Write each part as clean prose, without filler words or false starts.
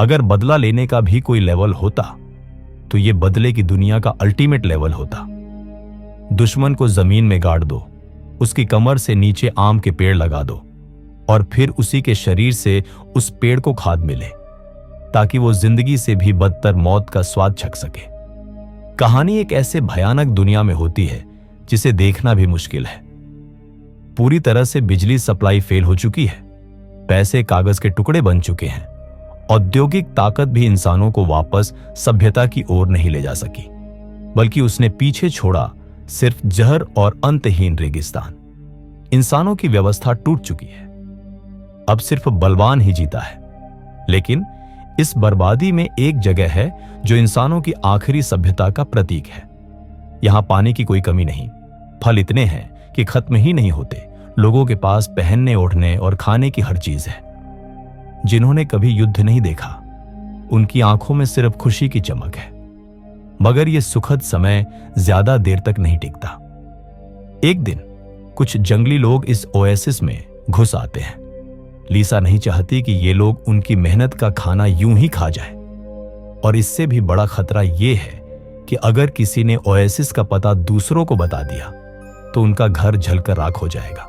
अगर बदला लेने का भी कोई लेवल होता तो ये बदले की दुनिया का अल्टीमेट लेवल होता। दुश्मन को जमीन में गाड़ दो, उसकी कमर से नीचे आम के पेड़ लगा दो और फिर उसी के शरीर से उस पेड़ को खाद मिले ताकि वो जिंदगी से भी बदतर मौत का स्वाद चख सके। कहानी एक ऐसे भयानक दुनिया में होती है जिसे देखना भी मुश्किल है। पूरी तरह से बिजली सप्लाई फेल हो चुकी है, पैसे कागज के टुकड़े बन चुके हैं, औद्योगिक ताकत भी इंसानों को वापस सभ्यता की ओर नहीं ले जा सकी, बल्कि उसने पीछे छोड़ा सिर्फ जहर और अंतहीन रेगिस्तान। इंसानों की व्यवस्था टूट चुकी है, अब सिर्फ बलवान ही जीता है। लेकिन इस बर्बादी में एक जगह है जो इंसानों की आखिरी सभ्यता का प्रतीक है। यहां पानी की कोई कमी नहीं, फल इतने हैं कि खत्म ही नहीं होते, लोगों के पास पहनने ओढ़ने और खाने की हर चीज है। जिन्होंने कभी युद्ध नहीं देखा उनकी आंखों में सिर्फ खुशी की चमक है, मगर यह सुखद समय ज्यादा देर तक नहीं टिकता। एक दिन कुछ जंगली लोग इस ओएसिस में घुस आते हैं। लीसा नहीं चाहती कि ये लोग उनकी मेहनत का खाना यूं ही खा जाए, और इससे भी बड़ा खतरा यह है कि अगर किसी ने ओएसिस का पता दूसरों को बता दिया तो उनका घर जलकर राख हो जाएगा।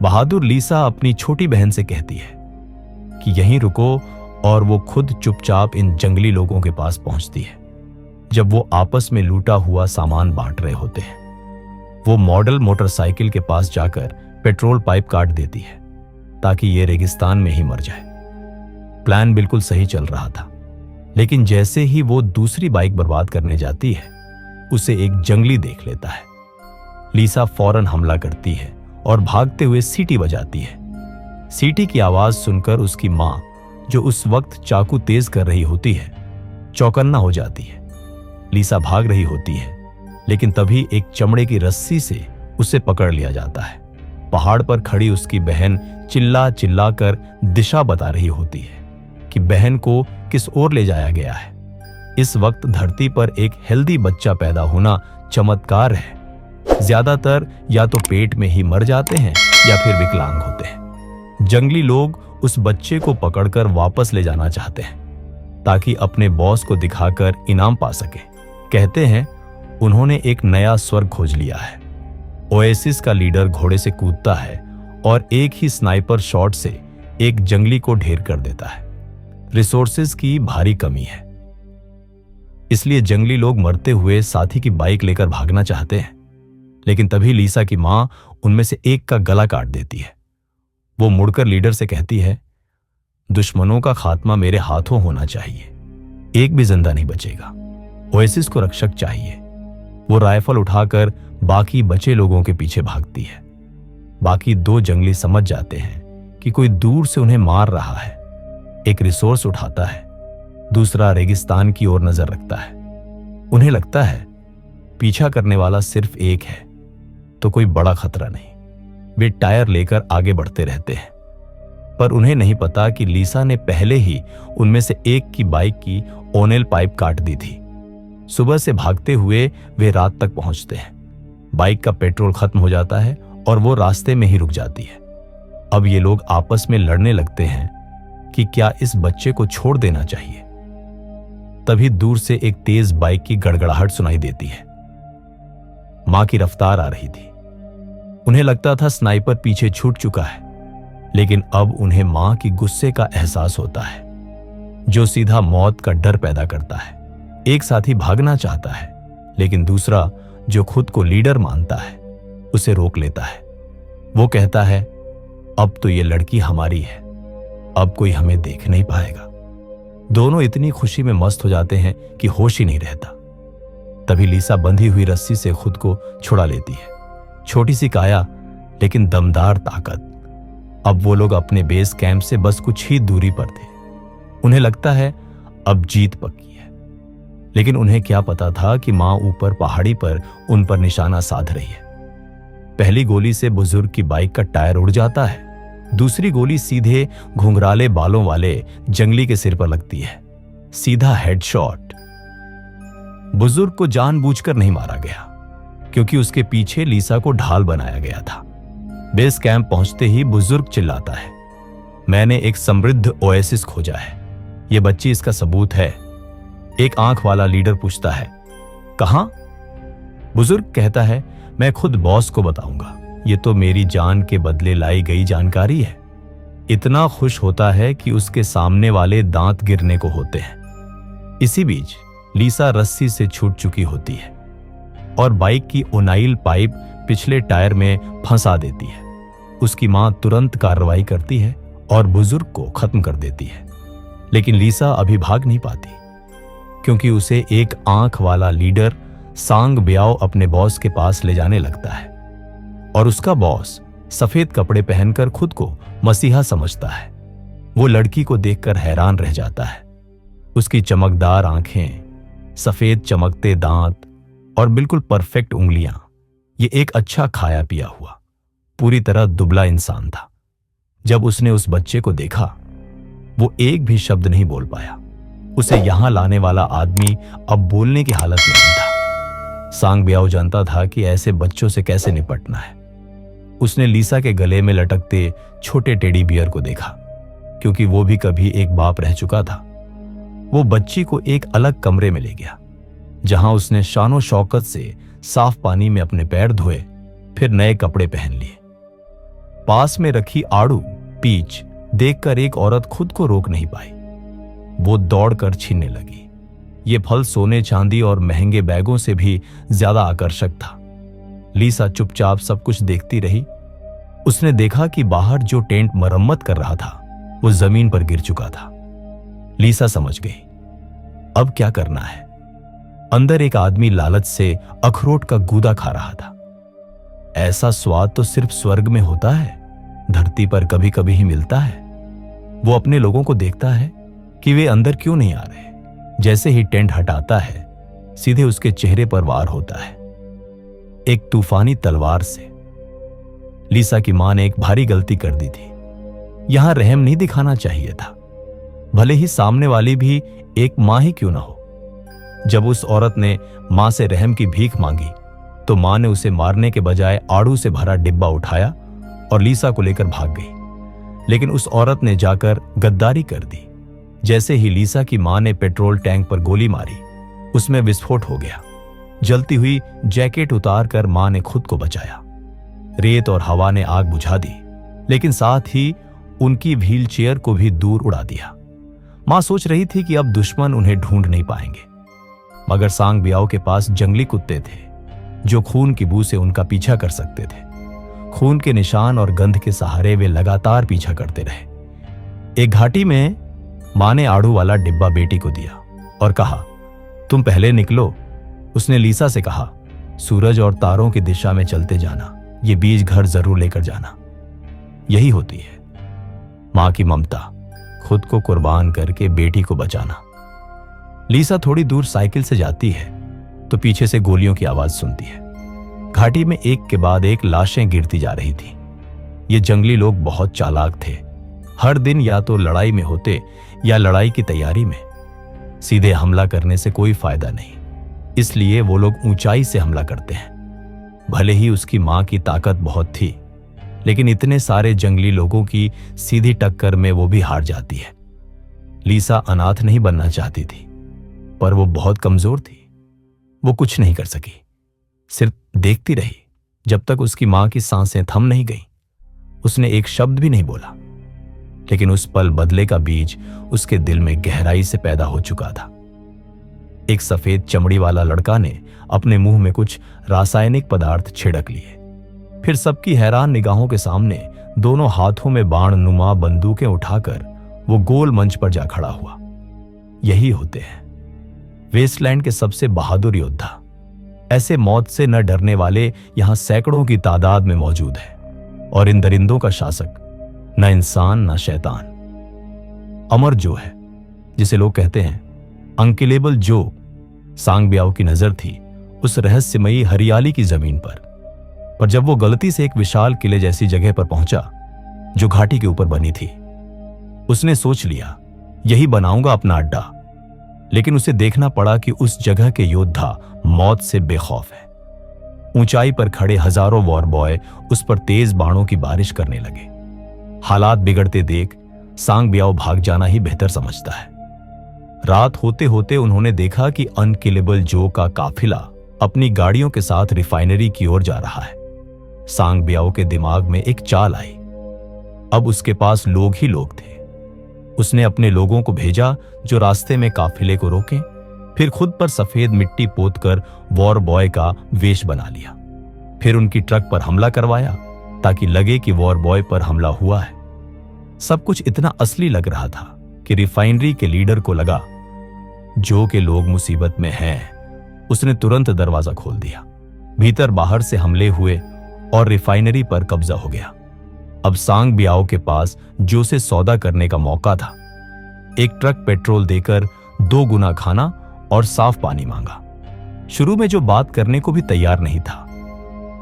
बहादुर लीसा अपनी छोटी बहन से कहती है कि यहीं रुको, और वो खुद चुपचाप इन जंगली लोगों के पास पहुंचती है जब वो आपस में लूटा हुआ सामान बांट रहे होते हैं। वो मॉडल मोटरसाइकिल के पास जाकर पेट्रोल पाइप काट देती है ताकि ये रेगिस्तान में ही मर जाए। प्लान बिल्कुल सही चल रहा था, लेकिन जैसे ही वो दूसरी बाइक बर्बाद करने जाती है उसे एक जंगली देख लेता है। लीसा फौरन हमला करती है और भागते हुए सीटी बजाती है। सीटी की आवाज सुनकर उसकी मां, जो उस वक्त चाकू तेज कर रही होती है, चौकन्ना हो जाती है। लीसा भाग रही होती है, लेकिन तभी एक चमड़े की रस्सी से उसे पकड़ लिया जाता है। पहाड़ पर खड़ी उसकी बहन चिल्ला चिल्ला कर दिशा बता रही होती है कि बहन को किस ओर ले जाया गया है। इस वक्त धरती पर एक हेल्दी बच्चा पैदा होना चमत्कार है। ज्यादातर या तो पेट में ही मर जाते हैं या फिर विकलांग होते हैं। जंगली लोग उस बच्चे को पकड़कर वापस ले जाना चाहते हैं ताकि अपने बॉस को दिखाकर इनाम पा सके। कहते हैं उन्होंने एक नया स्वर्ग खोज लिया है। ओएसिस का लीडर घोड़े से कूदता है और एक ही स्नाइपर शॉट से एक जंगली को ढेर कर देता है। रिसोर्सेज की भारी कमी है, इसलिए जंगली लोग मरते हुए साथी की बाइक लेकर भागना चाहते हैं, लेकिन तभी लीसा की मां उनमें से एक का गला काट देती है। वो मुड़कर लीडर से कहती है, दुश्मनों का खात्मा मेरे हाथों होना चाहिए, एक भी जिंदा नहीं बचेगा। ओएसिस को रक्षक चाहिए। वो राइफल उठाकर बाकी बचे लोगों के पीछे भागती है। बाकी दो जंगली समझ जाते हैं कि कोई दूर से उन्हें मार रहा है। एक रिसोर्स उठाता है, दूसरा रेगिस्तान की ओर नजर रखता है। उन्हें लगता है पीछा करने वाला सिर्फ एक है, तो कोई बड़ा खतरा नहीं। वे टायर लेकर आगे बढ़ते रहते हैं, पर उन्हें नहीं पता कि लीसा ने पहले ही उनमें से एक की बाइक की ओनेल पाइप काट दी थी। सुबह से भागते हुए वे रात तक पहुंचते हैं। बाइक का पेट्रोल खत्म हो जाता है और वो रास्ते में ही रुक जाती है। अब ये लोग आपस में लड़ने लगते हैं कि क्या इस बच्चे को छोड़ देना चाहिए। तभी दूर से एक तेज बाइक की गड़गड़ाहट सुनाई देती है। मां की रफ्तार आ रही थी। उन्हें लगता था स्नाइपर पीछे छूट चुका है, लेकिन अब उन्हें मां की गुस्से का एहसास होता है, जो सीधा मौत का डर पैदा करता है। एक साथी भागना चाहता है, लेकिन दूसरा, जो खुद को लीडर मानता है, उसे रोक लेता है। वो कहता है, अब तो ये लड़की हमारी है, अब कोई हमें देख नहीं पाएगा। दोनों इतनी खुशी में मस्त हो जाते हैं कि होश ही नहीं रहता। तभी लीसा बंधी हुई रस्सी से खुद को छुड़ा लेती है। छोटी सी काया, लेकिन दमदार ताकत। अब वो लोग अपने बेस कैंप से बस कुछ ही दूरी पर थे। उन्हें लगता है अब जीत पक्की है, लेकिन उन्हें क्या पता था कि मां ऊपर पहाड़ी पर उन पर निशाना साध रही है। पहली गोली से बुजुर्ग की बाइक का टायर उड़ जाता है। दूसरी गोली सीधे घुंघराले बालों वाले जंगली के सिर पर लगती है। सीधा हेडशॉट। बुजुर्ग को जानबूझकर नहीं मारा गया, क्योंकि उसके पीछे लीसा को ढाल बनाया गया था। बेस कैंप पहुंचते ही बुजुर्ग चिल्लाता है, मैंने एक समृद्ध ओएसिस खोजा है, ये बच्ची इसका सबूत है। एक आंख वाला लीडर पूछता है, कहां? बुजुर्ग कहता है, मैं खुद बॉस को बताऊंगा, ये तो मेरी जान के बदले लाई गई जानकारी है। इतना खुश होता है कि उसके सामने वाले दांत गिरने को होते हैं। इसी बीच लीसा रस्सी से छूट चुकी होती है और बाइक की ओनाइल पाइप पिछले टायर में फंसा देती है। उसकी मां तुरंत कार्रवाई करती है और बुजुर्ग को खत्म कर देती है, लेकिन लीसा अभी भाग नहीं पाती क्योंकि उसे एक आंख वाला लीडर सांग ब्याओ अपने बॉस के पास ले जाने लगता है और उसका बॉस सफेद कपड़े पहनकर खुद को मसीहा समझता है। वो लड़की को देखकर हैरान रह जाता है। उसकी चमकदार आंखें, सफेद चमकते दांत और बिल्कुल परफेक्ट उंगलियां, ये एक अच्छा खाया पिया हुआ, पूरी तरह दुबला इंसान था। जब उसने उस बच्चे को देखा, वो एक भी शब्द नहीं बोल पाया। उसे यहां लाने वाला आदमी अब बोलने की हालत में नहीं था। सांग ब्याओ जानता था कि ऐसे बच्चों से कैसे निपटना है। उसने लीसा के गले में लटकते छोटे टेडी बियर को देखा, क्योंकि वो भी कभी एक बाप रह चुका था। वो बच्ची को एक अलग कमरे में ले गया, जहां उसने शानो शौकत से साफ पानी में अपने पैर धोए, फिर नए कपड़े पहन लिए। पास में रखी आड़ू पीच देखकर एक औरत खुद को रोक नहीं पाई। वो दौड़कर छीनने लगी। ये फल सोने चांदी और महंगे बैगों से भी ज्यादा आकर्षक था। लीसा चुपचाप सब कुछ देखती रही। उसने देखा कि बाहर जो टेंट मरम्मत कर रहा था वो जमीन पर गिर चुका था। लीसा समझ गई, अब क्या करना है। अंदर एक आदमी लालच से अखरोट का गूदा खा रहा था। ऐसा स्वाद तो सिर्फ स्वर्ग में होता है, धरती पर कभी कभी ही मिलता है। वो अपने लोगों को देखता है कि वे अंदर क्यों नहीं आ रहे। जैसे ही टेंट हटाता है, सीधे उसके चेहरे पर वार होता है, एक तूफानी तलवार से। लीसा की मां ने एक भारी गलती कर दी थी। यहां रहम नहीं दिखाना चाहिए था, भले ही सामने वाली भी एक मां ही क्यों ना हो। जब उस औरत ने मां से रहम की भीख मांगी, तो मां ने उसे मारने के बजाय आड़ू से भरा डिब्बा उठाया और लीसा को लेकर भाग गई। लेकिन उस औरत ने जाकर गद्दारी कर दी। जैसे ही लीसा की मां ने पेट्रोल टैंक पर गोली मारी, उसमें विस्फोट हो गया। जलती हुई जैकेट उतार कर मां ने खुद को बचाया। रेत और हवा ने आग बुझा दी, लेकिन साथ ही उनकी व्हील चेयर को भी दूर उड़ा दिया। मां सोच रही थी कि अब दुश्मन उन्हें ढूंढ नहीं पाएंगे, मगर सांग ब्याओ के पास जंगली कुत्ते थे जो खून की बू से उनका पीछा कर सकते थे। खून के निशान और गंध के सहारे वे लगातार पीछा करते रहे। एक घाटी में मां ने आड़ू वाला डिब्बा बेटी को दिया और कहा, तुम पहले निकलो। उसने लीसा से कहा, सूरज और तारों की दिशा में चलते जाना, ये बीज घर जरूर लेकर जाना। यही होती है मां की ममता, खुद को कुर्बान करके बेटी को बचाना। लीसा थोड़ी दूर साइकिल से जाती है तो पीछे से गोलियों की आवाज सुनती है। घाटी में एक के बाद एक लाशें गिरती जा रही थी। ये जंगली लोग बहुत चालाक थे। हर दिन या तो लड़ाई में होते या लड़ाई की तैयारी में। सीधे हमला करने से कोई फायदा नहीं, इसलिए वो लोग ऊंचाई से हमला करते हैं। भले ही उसकी मां की ताकत बहुत थी, लेकिन इतने सारे जंगली लोगों की सीधी टक्कर में वो भी हार जाती है। लीसा अनाथ नहीं बनना चाहती थी, पर वो बहुत कमजोर थी। वो कुछ नहीं कर सकी, सिर्फ देखती रही जब तक उसकी मां की सांसें थम नहीं गईं। उसने एक शब्द भी नहीं बोला, लेकिन उस पल बदले का बीज उसके दिल में गहराई से पैदा हो चुका था। एक सफेद चमड़ी वाला लड़का ने अपने मुंह में कुछ रासायनिक पदार्थ छिड़क लिए। फिर सबकी हैरान निगाहों के सामने दोनों हाथों में बाण नुमा बंदूकें उठाकर वो गोल मंच पर जा खड़ा हुआ। यही होते हैं वेस्टलैंड के सबसे बहादुर योद्धा। ऐसे मौत से न डरने वाले यहां सैकड़ों की तादाद में मौजूद है। और इन दरिंदों का शासक न इंसान न शैतान, अमर जो है, जिसे लोग कहते हैं अनकिलेबल जो, सांग ब्याओ की नजर थी उस रहस्यमयी हरियाली की जमीन पर जब वो गलती से एक विशाल किले जैसी जगह पर पहुंचा जो घाटी के ऊपर बनी थी, उसने सोच लिया यही बनाऊंगा अपना अड्डा। लेकिन उसे देखना पड़ा कि उस जगह के योद्धा मौत से बेखौफ है। ऊंचाई पर खड़े हजारों वॉर बॉय उस पर तेज बाणों की बारिश करने लगे। हालात बिगड़ते देख सांग ब्याओ भाग जाना ही बेहतर समझता है। रात होते होते उन्होंने देखा कि अनकिलेबल जो का काफिला अपनी गाड़ियों के साथ रिफाइनरी की ओर जा रहा है। सांग बियाओ के दिमाग में एक चाल आई। अब उसके पास लोग ही लोग थे। उसने अपने लोगों को भेजा जो रास्ते में काफिले को रोकें, फिर खुद पर सफेद मिट्टी पोतकर वॉर बॉय का वेश बना लिया। फिर उनकी ट्रक पर हमला करवाया ताकि लगे कि वॉर बॉय पर हमला हुआ है। सब कुछ इतना असली लग रहा था कि रिफाइनरी के लीडर को लगा जो के लोग मुसीबत में हैं। उसने तुरंत दरवाजा खोल दिया। भीतर बाहर से हमले हुए और रिफाइनरी पर कब्जा हो गया। अब सांग बियाओ के पास जो से सौदा करने का मौका था। एक ट्रक पेट्रोल देकर 2 गुना खाना और साफ पानी मांगा। शुरू में जो बात करने को भी तैयार नहीं था,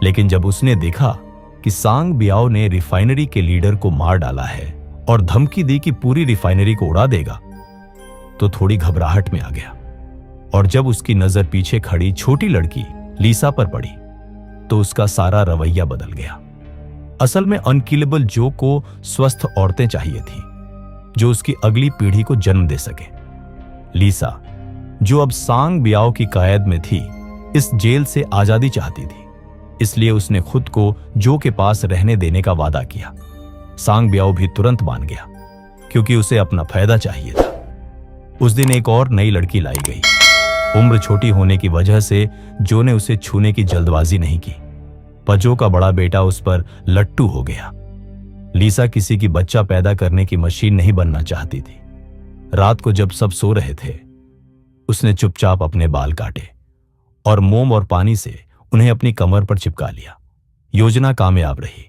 लेकिन जब उसने देखा कि सांग बियाओ ने रिफाइनरी के लीडर को मार डाला है और धमकी दी कि पूरी रिफाइनरी को उड़ा देगा, तो थोड़ी घबराहट में आ गया। और जब उसकी नजर पीछे खड़ी छोटी लड़की लीसा पर पड़ी तो उसका सारा रवैया बदल गया। असल में अनकिलेबल जो को स्वस्थ औरतें चाहिए थी जो उसकी अगली पीढ़ी को जन्म दे सके। लीसा, जो अब सांग बियाओ की कैद में थी, इस जेल से आजादी चाहती थी। इसलिए उसने खुद को जो के पास रहने देने का वादा किया। सांग बियाओ भी तुरंत मान गया क्योंकि उसे अपना फायदा चाहिए था। उस दिन एक और नई लड़की लाई गई। उम्र छोटी होने की वजह से जो ने उसे छूने की जल्दबाजी नहीं की, पर जो का बड़ा बेटा उस पर लट्टू हो गया। लीसा किसी की बच्चा पैदा करने की मशीन नहीं बनना चाहती थी। रात को जब सब सो रहे थे, उसने चुपचाप अपने बाल काटे और मोम और पानी से उन्हें अपनी कमर पर चिपका लिया। योजना कामयाब रही।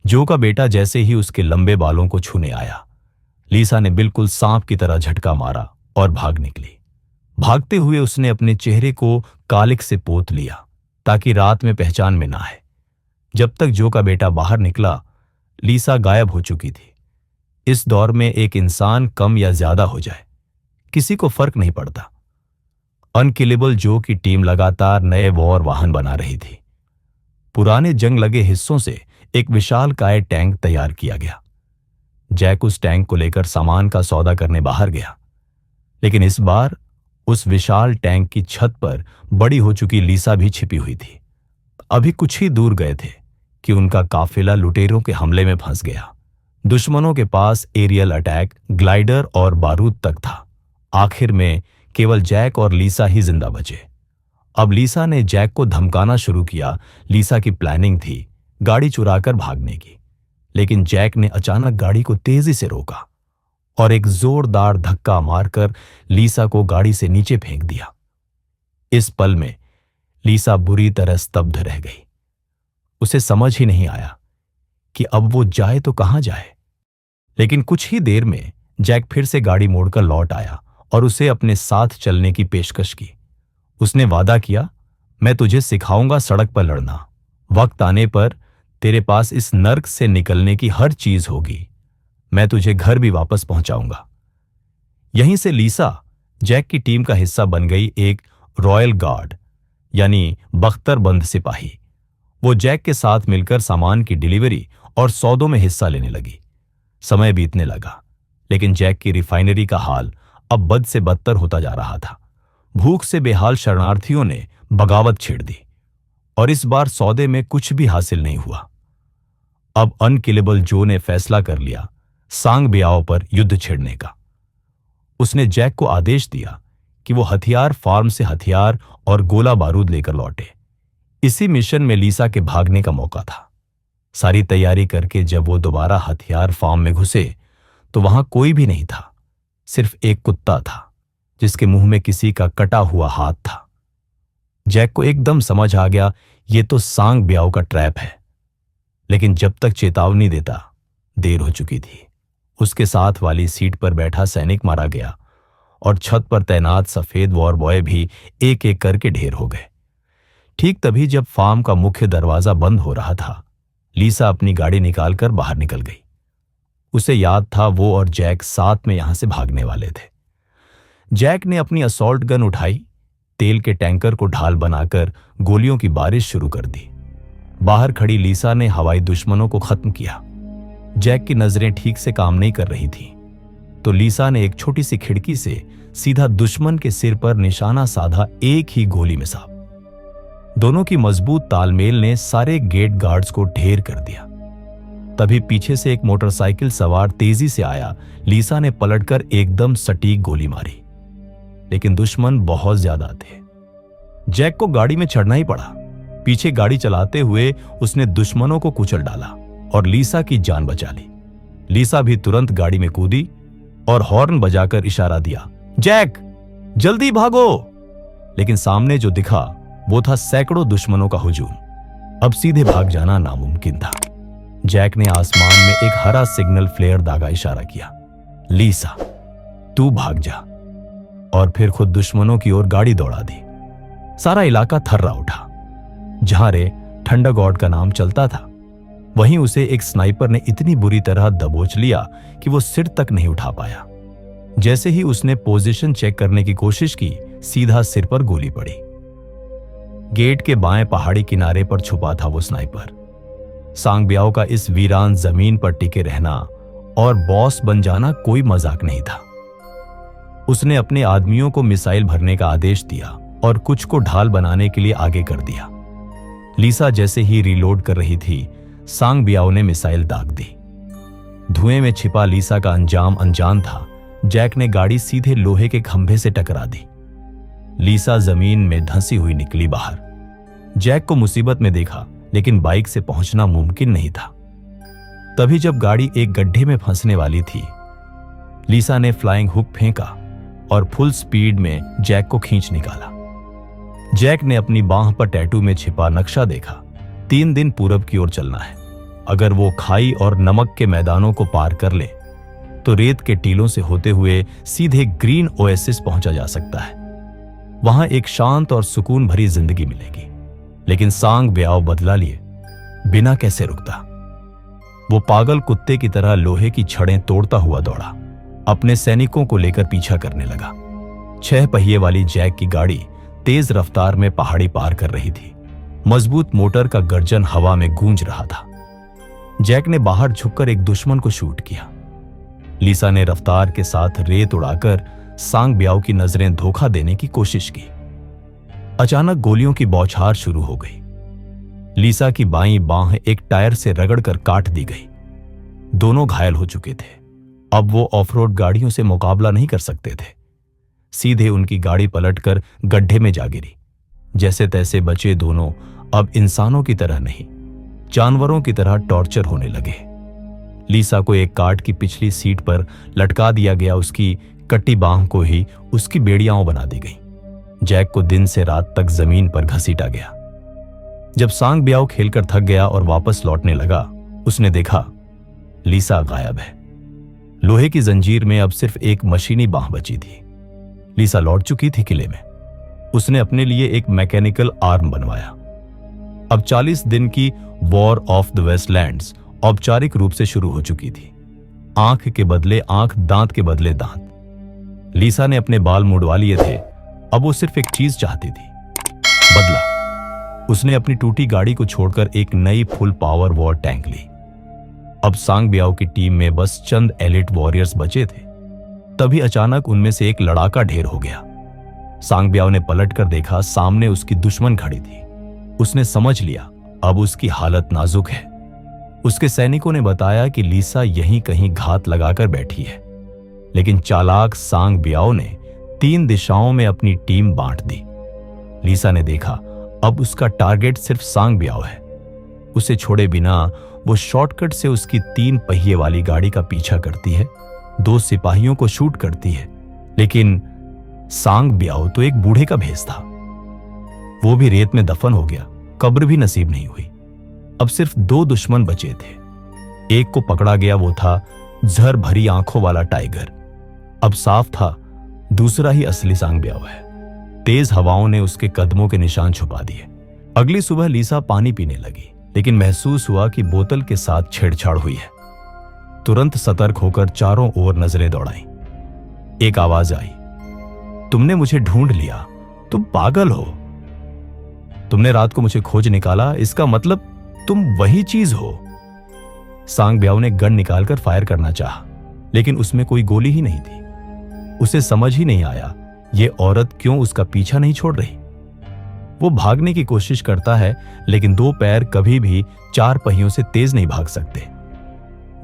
जो का बेटा जैसे ही उसके लंबे बालों को छूने आया, लीसा ने बिल्कुल सांप की तरह झटका मारा और भाग निकली। भागते हुए उसने अपने चेहरे को कालिक से पोत लिया ताकि रात में पहचान में ना आए। जब तक जो का बेटा बाहर निकला, लीसा गायब हो चुकी थी। इस दौर में एक इंसान कम या ज्यादा हो जाए, किसी को फर्क नहीं पड़ता। अनकिलेबल जो की टीम लगातार नए वॉर वाहन बना रही थी। पुराने जंग लगे हिस्सों से एक विशालकाय टैंक तैयार किया गया। जैक उस टैंक को लेकर सामान का सौदा करने बाहर गया, लेकिन इस बार उस विशाल टैंक की छत पर बड़ी हो चुकी लीसा भी छिपी हुई थी। अभी कुछ ही दूर गए थे कि उनका काफिला लुटेरों के हमले में फंस गया। दुश्मनों के पास एरियल अटैक, ग्लाइडर और बारूद तक था। आखिर में केवल जैक और लीसा ही जिंदा बचे। अब लीसा ने जैक को धमकाना शुरू किया। लीसा की प्लानिंग थी गाड़ी चुराकर भागने की, लेकिन जैक ने अचानक गाड़ी को तेजी से रोका और एक जोरदार धक्का मारकर लीसा को गाड़ी से नीचे फेंक दिया। इस पल में लीसा बुरी तरह स्तब्ध रह गई। उसे समझ ही नहीं आया कि अब वो जाए तो कहां जाए। लेकिन कुछ ही देर में जैक फिर से गाड़ी मोड़कर लौट आया और उसे अपने साथ चलने की पेशकश की। उसने वादा किया, मैं तुझे सिखाऊंगा सड़क पर लड़ना। वक्त आने पर तेरे पास इस नर्क से निकलने की हर चीज होगी। मैं तुझे घर भी वापस पहुंचाऊंगा। यहीं से लीसा जैक की टीम का हिस्सा बन गई, एक रॉयल गार्ड यानी बख्तरबंद सिपाही। वो जैक के साथ मिलकर सामान की डिलीवरी और सौदों में हिस्सा लेने लगी। समय बीतने लगा, लेकिन जैक की रिफाइनरी का हाल अब बद से बदतर होता जा रहा था। भूख से बेहाल शरणार्थियों ने बगावत छेड़ दी और इस बार सौदे में कुछ भी हासिल नहीं हुआ। अब अनकिलेबल जो ने फैसला कर लिया सांग बियाओ पर युद्ध छेड़ने का। उसने जैक को आदेश दिया कि वो हथियार फार्म से हथियार और गोला बारूद लेकर लौटे। इसी मिशन में लीसा के भागने का मौका था। सारी तैयारी करके जब वो दोबारा हथियार फार्म में घुसे तो वहां कोई भी नहीं था, सिर्फ एक कुत्ता था जिसके मुंह में किसी का कटा हुआ हाथ था। जैक को एकदम समझ आ गया ये तो सांग बियाओ का ट्रैप है, लेकिन जब तक चेतावनी देता देर हो चुकी थी। उसके साथ वाली सीट पर बैठा सैनिक मारा गया और छत पर तैनात सफेद वॉर बॉय भी एक एक करके ढेर हो गए। ठीक तभी जब फार्म का मुख्य दरवाजा बंद हो रहा था, लीसा अपनी गाड़ी निकालकर बाहर निकल गई। उसे याद था वो और जैक साथ में यहां से भागने वाले थे। जैक ने अपनी असॉल्ट गन उठाई, तेल के टैंकर को ढाल बनाकर गोलियों की बारिश शुरू कर दी। बाहर खड़ी लीसा ने हवाई दुश्मनों को खत्म किया। जैक की नजरें ठीक से काम नहीं कर रही थीं, तो लीसा ने एक छोटी सी खिड़की से सीधा दुश्मन के सिर पर निशाना साधा, एक ही गोली में साहब। दोनों की मजबूत तालमेल ने सारे गेट गार्ड्स को ढेर कर दिया। तभी पीछे से एक मोटरसाइकिल सवार तेजी से आया। लीसा ने पलटकर एकदम सटीक गोली मारी, लेकिन दुश्मन बहुत ज्यादा थे। जैक को गाड़ी में चढ़ना ही पड़ा। पीछे गाड़ी चलाते हुए उसने दुश्मनों को कुचल डाला और लीसा की जान बचा ली। लीसा भी तुरंत गाड़ी में कूदी और हॉर्न बजाकर इशारा दिया, जैक जल्दी भागो। लेकिन सामने जो दिखा वो था सैकड़ों दुश्मनों का हुजूम। अब सीधे भाग जाना नामुमकिन था। जैक ने आसमान में एक हरा सिग्नल फ्लेयर दागा इशारा किया, लीसा तू भाग जा, और फिर खुद दुश्मनों की ओर गाड़ी दौड़ा दी। सारा इलाका थर्रा उठा। जहां रे ठंडा गॉड का नाम चलता था, वहीं उसे एक स्नाइपर ने इतनी बुरी तरह दबोच लिया कि वो सिर तक नहीं उठा पाया। जैसे ही उसने पोजीशन चेक करने की कोशिश की, सीधा सिर पर गोली पड़ी। गेट के बाएं पहाड़ी किनारे पर छुपा था वो स्नाइपर। सांग ब्याओ का इस वीरान जमीन पर टिके रहना और बॉस बन जाना कोई मजाक नहीं था। उसने अपने आदमियों को मिसाइल भरने का आदेश दिया और कुछ को ढाल बनाने के लिए आगे कर दिया। लीसा जैसे ही रीलोड कर रही थी, सांग ब्याओ ने मिसाइल दाग दी। धुएं में छिपा लीसा का अंजाम अनजान था। जैक ने गाड़ी सीधे लोहे के खंभे से टकरा दी। लीसा जमीन में धंसी हुई निकली बाहर। जैक को मुसीबत में देखा, लेकिन बाइक से पहुंचना मुमकिन नहीं था। तभी जब गाड़ी एक गड्ढे में फंसने वाली थी, लीसा ने फ्लाइंग हुक फेंका और फुल स्पीड में जैक को खींच निकाला। जैक ने अपनी बांह पर टैटू में छिपा नक्शा देखा। 3 दिन पूरब की ओर चलना है। अगर वो खाई और नमक के मैदानों को पार कर ले तो रेत के टीलों से होते हुए सीधे ग्रीन ओएसिस पहुंचा जा सकता है। वहां एक शांत और सुकून भरी जिंदगी मिलेगी। लेकिन सांग ब्याओ बदला लिए बिना कैसे रुकता। वो पागल कुत्ते की तरह लोहे की छड़ें तोड़ता हुआ दौड़ा। अपने सैनिकों को लेकर पीछा करने लगा। 6 पहिए वाली जैक की गाड़ी तेज रफ्तार में पहाड़ी पार कर रही थी। मजबूत मोटर का गर्जन हवा में गूंज रहा था। जैक ने बाहर झुककर एक दुश्मन को शूट किया। लीसा ने रफ्तार के साथ रेत उड़ाकर सांग ब्याओ की नजरें धोखा देने की कोशिश की। अचानक गोलियों की बौछार शुरू हो गई। लीसा की बाईं बांह एक टायर से रगड़कर काट दी गई। दोनों घायल हो चुके थे। अब वो ऑफरोड गाड़ियों से मुकाबला नहीं कर सकते थे। सीधे उनकी गाड़ी पलटकर गड्ढे में जा गिरी। जैसे तैसे बचे दोनों अब इंसानों की तरह नहीं, जानवरों की तरह टॉर्चर होने लगे। लीसा को एक कार्ट की पिछली सीट पर लटका दिया गया। उसकी कटी बांह को ही उसकी बेड़ियां बना दी गई। जैक को दिन से रात तक जमीन पर घसीटा गया। जब सांग ब्याओ खेलकर थक गया और वापस लौटने लगा, उसने देखा लीसा गायब है। लोहे की जंजीर में अब सिर्फ एक मशीनी बांह बची थी। लीसा लौट चुकी थी किले में। उसने अपने लिए एक मैकेनिकल आर्म बनवाया। अब 40 दिन की वॉर ऑफ द वेस्टलैंड्स औपचारिक रूप से शुरू हो चुकी थी। आंख के बदले आंख, दांत के बदले दांत। लीसा ने अपने बाल मुड़वा लिए थे। अब वो सिर्फ एक चीज चाहती थी, बदला। उसने अपनी टूटी गाड़ी को छोड़कर एक नई फुल पावर वॉर टैंक ली। अब सांग ब्याओ की टीम में बस चंद एलिट वॉरियर्स बचे थे। तभी अचानक उनमें से एक लड़ाका ढेर हो गया। सांग ब्याओ ने पलटकर देखा, सामने उसकी दुश्मन खड़ी थी। उसने समझ लिया अब उसकी हालत नाजुक है। उसके सैनिकों ने बताया कि लीसा यहीं कहीं घात लगाकर बैठी है। लेकिन चालाक सांग ब्याओ ने 3 दिशाओं में अपनी टीम बांट दी। लीसा ने देखा अब उसका टारगेट सिर्फ सांग ब्याओ है। उसे छोड़े बिना वो शॉर्टकट से उसकी 3 पहिए वाली गाड़ी का पीछा करती है, 2 सिपाहियों को शूट करती है। लेकिन सांग ब्याओ तो एक बूढ़े का भेष था। वो भी रेत में दफन हो गया, कब्र भी नसीब नहीं हुई। अब सिर्फ 2 दुश्मन बचे थे। एक को पकड़ा गया, वो था जहर भरी आंखों वाला टाइगर। अब साफ था दूसरा ही असली सांग ब्याओ है। तेज हवाओं ने उसके कदमों के निशान छुपा दिए। अगली सुबह लीसा पानी पीने लगी, लेकिन महसूस हुआ कि बोतल के साथ छेड़छाड़ हुई है। तुरंत सतर्क होकर चारों ओर नजरें दौड़ाई। एक आवाज आई, तुमने मुझे ढूंढ लिया, तुम पागल हो। तुमने रात को मुझे खोज निकाला, इसका मतलब तुम वही चीज हो। सांग ब्याओ ने गन निकालकर फायर करना चाहा, लेकिन उसमें कोई गोली ही नहीं थी। उसे समझ ही नहीं आया ये औरत क्यों उसका पीछा नहीं छोड़ रही। वो भागने की कोशिश करता है, लेकिन दो पैर कभी भी चार पहियों से तेज नहीं भाग सकते।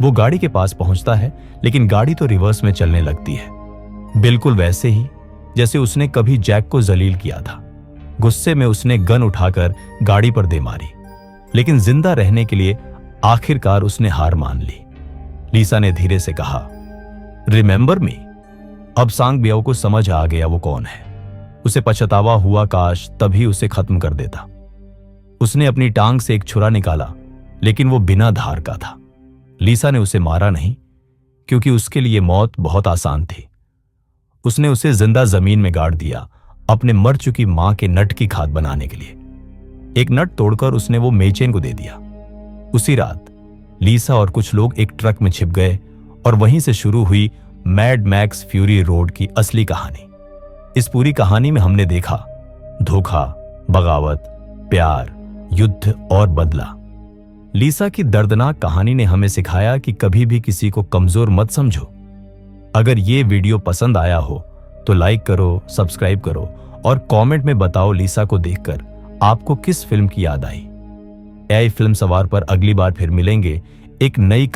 वो गाड़ी के पास पहुंचता है, लेकिन गाड़ी तो रिवर्स में चलने लगती है, बिल्कुल वैसे ही जैसे उसने कभी जैक को जलील किया था। गुस्से में उसने गन उठाकर गाड़ी पर दे मारी, लेकिन जिंदा रहने के लिए आखिरकार उसने हार मान ली। लीसा ने धीरे से कहा, रिमेंबर मी। अब सांग बियाओ को समझ आ गया वो कौन है। उसे पछतावा हुआ, काश तभी उसे खत्म कर देता। उसने अपनी टांग से एक छुरा निकाला, लेकिन वो बिना धार का था। लीसा ने उसे मारा नहीं, क्योंकि उसके लिए मौत बहुत आसान थी। उसने उसे जिंदा जमीन में गाड़ दिया, अपने मर चुकी मां के नट की खाद बनाने के लिए। एक नट तोड़कर उसने वो मेचेन को दे दिया। उसी रात लीसा और कुछ लोग एक ट्रक में छिप गए और वहीं से शुरू हुई मैड मैक्स फ्यूरी रोड की असली कहानी। इस पूरी कहानी में हमने देखा धोखा, बगावत, प्यार, युद्ध और बदला। लीसा की दर्दनाक कहानी ने हमें सिखाया कि कभी भी किसी को कमजोर मत समझो। अगर ये वीडियो पसंद आया हो तो लाइक करो, सब्सक्राइब करो और कमेंट में बताओ लीसा को देखकर आपको किस फिल्म की याद आई। एआई फिल्म सवार पर अगली बार फिर मिलेंगे एक नई